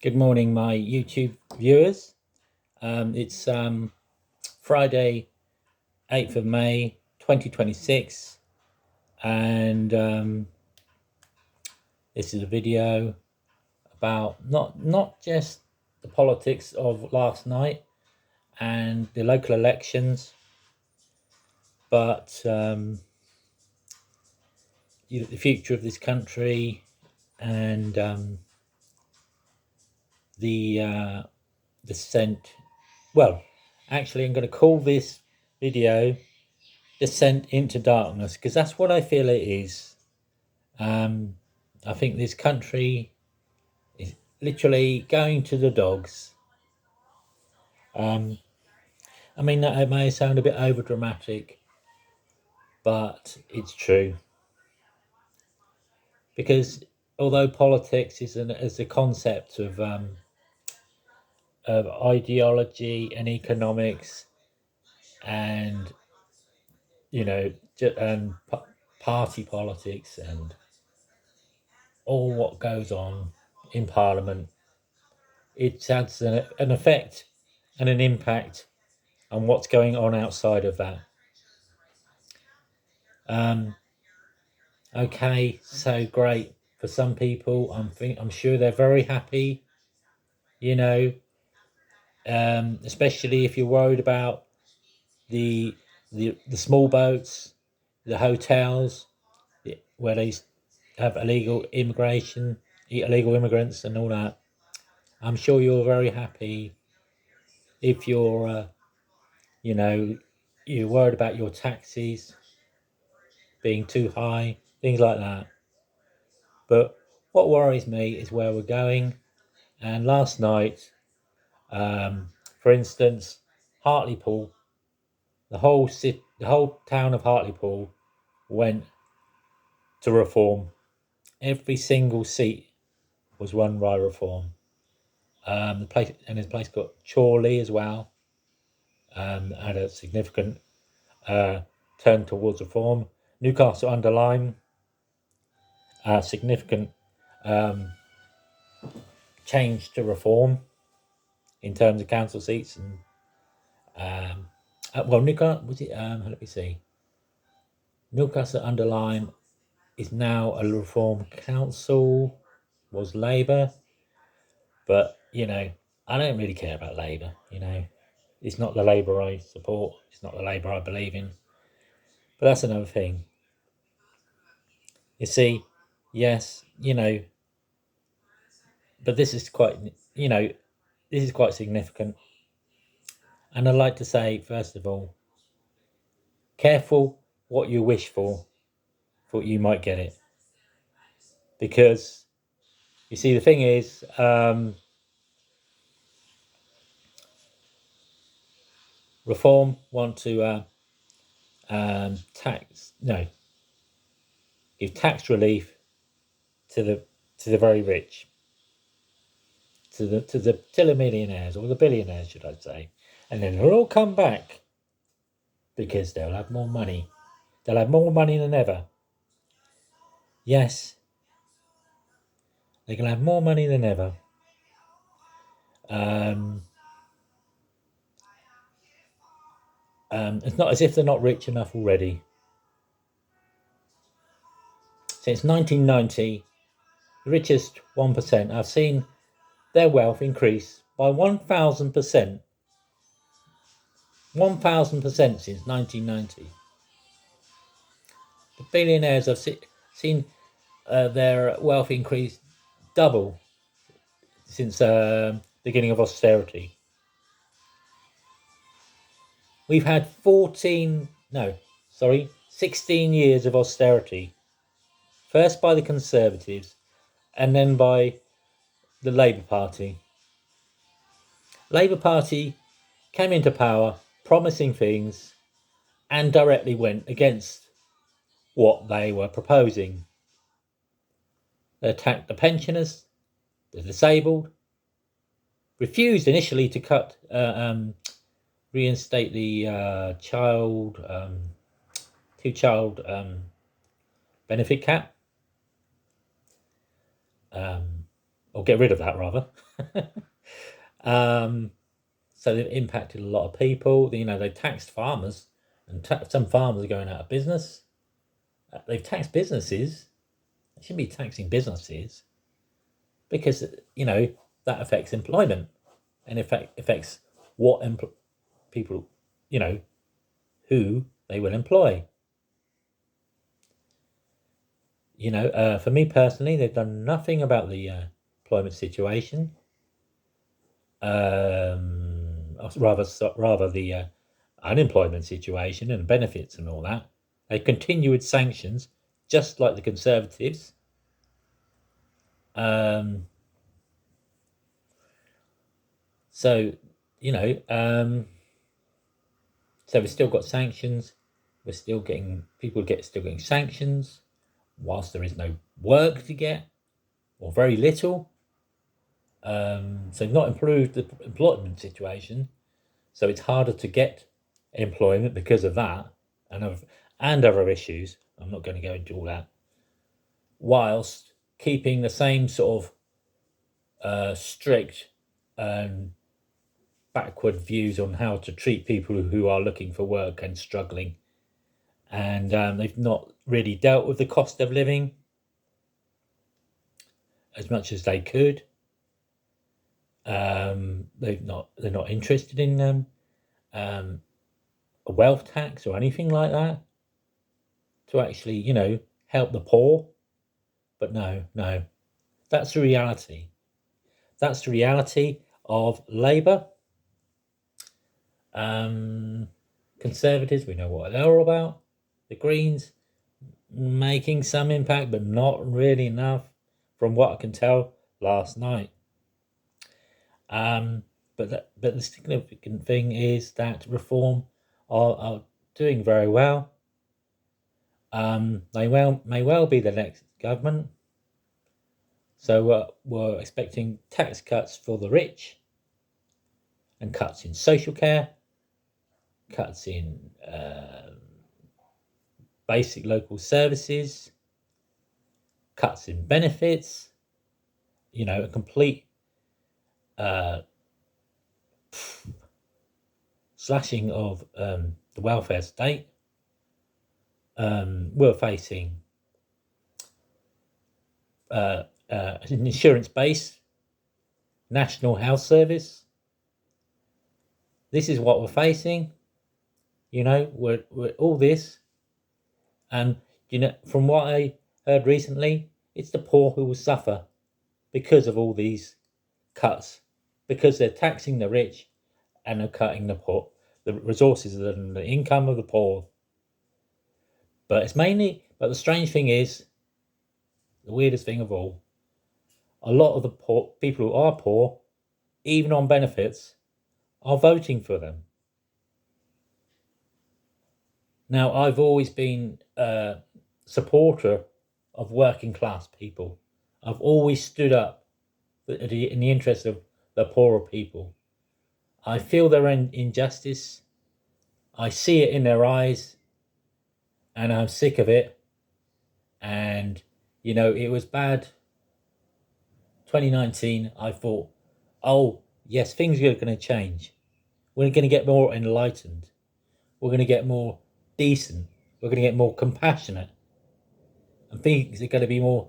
Good morning, my YouTube viewers. It's Friday, 8th of May, 2026, and this is a video about not just the politics of last night and the local elections, but the future of this country and the descent. Well, actually, I'm going to call this video descent into darkness, because that's what I feel it is. I think this country is literally going to the dogs. I mean, that it may sound a bit over dramatic, but it's true. Because although politics is a concept of ideology and economics, and and party politics and all what goes on in Parliament, it has an effect and an impact on what's going on outside of that. Okay, so great for some people. I'm sure they're very happy. You know, especially if you're worried about the the small boats, the hotels, where they have illegal immigrants, and all that. I'm sure you're very happy if you know, you're worried about your taxes being too high, things like that. But what worries me is where we're going. And last night, for instance, Hartlepool, the whole town of Hartlepool went to Reform. Every single seat was won by Reform. There's a place called Chorley as well. Had a significant turn towards Reform. Newcastle under Lyme, significant um, change to Reform in terms of council seats. And Newcastle, was it? Let me see. Newcastle under Lyme is now a Reform council. Was Labour, but I don't really care about Labour. It's not the Labour I support. It's not the Labour I believe in. But that's another thing. You see, yes, but this is quite significant. And I'd like to say, first of all, careful what you wish for you might get it. Because you see, the thing is, Reform want to give tax relief to the very rich, to the millionaires, or the billionaires, should I say, and then they'll all come back because they'll have more money. They'll have more money than ever. Yes, they can have more money than ever. It's not as if they're not rich enough already. Since 1990, the richest 1% have seen their wealth increase by 1,000%. 1,000% since 1990. The billionaires have seen their wealth increase double since beginning of austerity. We've had 16 years of austerity. First by the Conservatives and then by the Labour Party. Labour Party came into power promising things and directly went against what they were proposing. They attacked the pensioners, the disabled, refused initially to reinstate the two-child benefit cap. or get rid of that rather. um, so they've impacted a lot of people. They taxed farmers, and some farmers are going out of business. They've taxed businesses. They shouldn't be taxing businesses because that affects employment and affects what people who they will employ. For me personally, they've done nothing about the employment situation. Rather the unemployment situation and benefits and all that. They continue with sanctions, just like the Conservatives. Um, so you know, so we've still got sanctions. We're still getting still getting sanctions, whilst there is no work to get or very little. So not improved the employment situation. So it's harder to get employment because of that and other issues. I'm not going to go into all that. Whilst keeping the same sort of strict and backward views on how to treat people who are looking for work and struggling. And they've not really dealt with the cost of living as much as they could. They're not interested in um, a wealth tax or anything like that to actually help the poor. But no, that's the reality. That's the reality of Labour. Conservatives, we know what they're all about. The Greens making some impact, but not really enough, from what I can tell last night. But the significant thing is that Reform are doing very well. They may well be the next government. So we're expecting tax cuts for the rich, and cuts in social care, cuts in basic local services, cuts in benefits, a complete uh, slashing of the welfare state. We're facing an insurance-based national health service. This is what we're facing. We're all this. And, from what I heard recently, it's the poor who will suffer because of all these cuts, because they're taxing the rich and they're cutting the resources and the income of the poor. But the strange thing is, the weirdest thing of all, a lot of the poor people who are poor, even on benefits, are voting for them. Now, I've always been a supporter of working class people. I've always stood up in the interest of the poorer people. I feel their injustice. I see it in their eyes, and I'm sick of it. And it was bad. 2019, I thought, oh yes, things are going to change. We're going to get more enlightened. We're going to get more decent. We're going to get more compassionate, and things are going to be more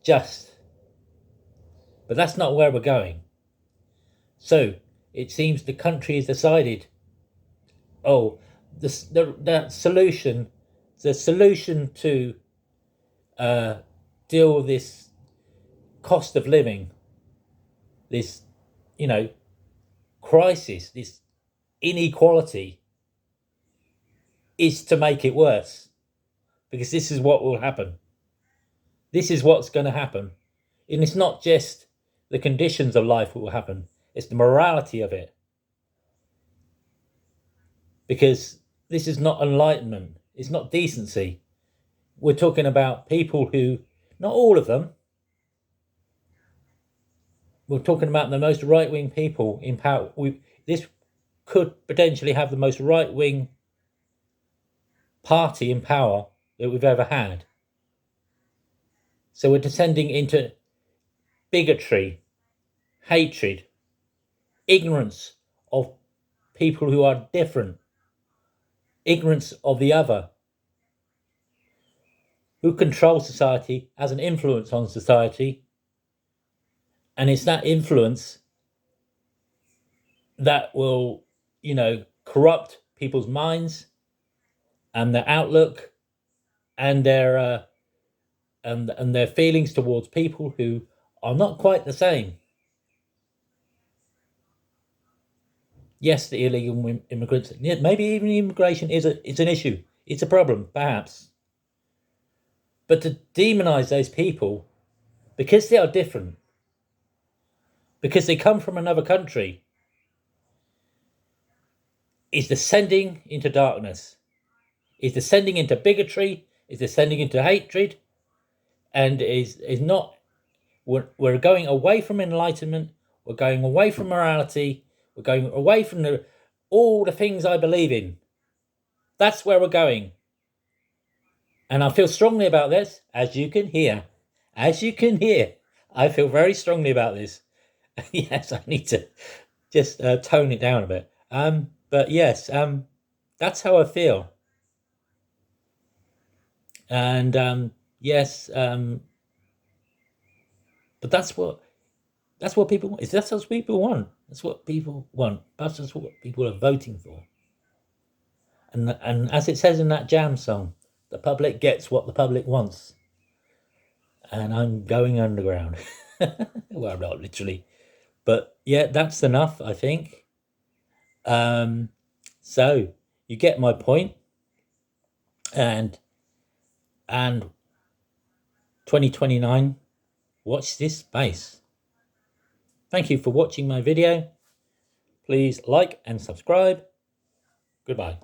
just. But that's not where we're going. So it seems the country has decided, oh, the solution to deal with this cost of living, this crisis, this inequality, is to make it worse, because this is what will happen. This is what's going to happen, and it's not just the conditions of life that will happen; it's the morality of it. Because this is not enlightenment; it's not decency. We're talking about people who, not all of them. We're talking about the most right-wing people in power. This could potentially have the most right-wing party in power that we've ever had. So we're descending into bigotry, hatred, ignorance of people who are different, ignorance of the other, who control society, has an influence on society, and it's that influence that will, corrupt people's minds and their outlook and their feelings towards people who are not quite the same. Yes, the illegal immigrants. Maybe even immigration is an issue. It's a problem, perhaps. But to demonize those people because they are different, because they come from another country, is descending into darkness, is descending into bigotry, is descending into hatred, and is not. We're going away from enlightenment. We're going away from morality. We're going away from all the things I believe in. That's where we're going. And I feel strongly about this, as you can hear. As you can hear, I feel very strongly about this. Yes, I need to just tone it down a bit. But yes, that's how I feel. And yes, but that's what people want. That's what people want. That's what people want. That's just what people are voting for. And as it says in that Jam song, the public gets what the public wants. And I'm going underground. Well, not literally, but yeah, that's enough, I think. So you get my point, and 2029, watch this space. Thank you for watching my video. Please like and subscribe. Goodbye.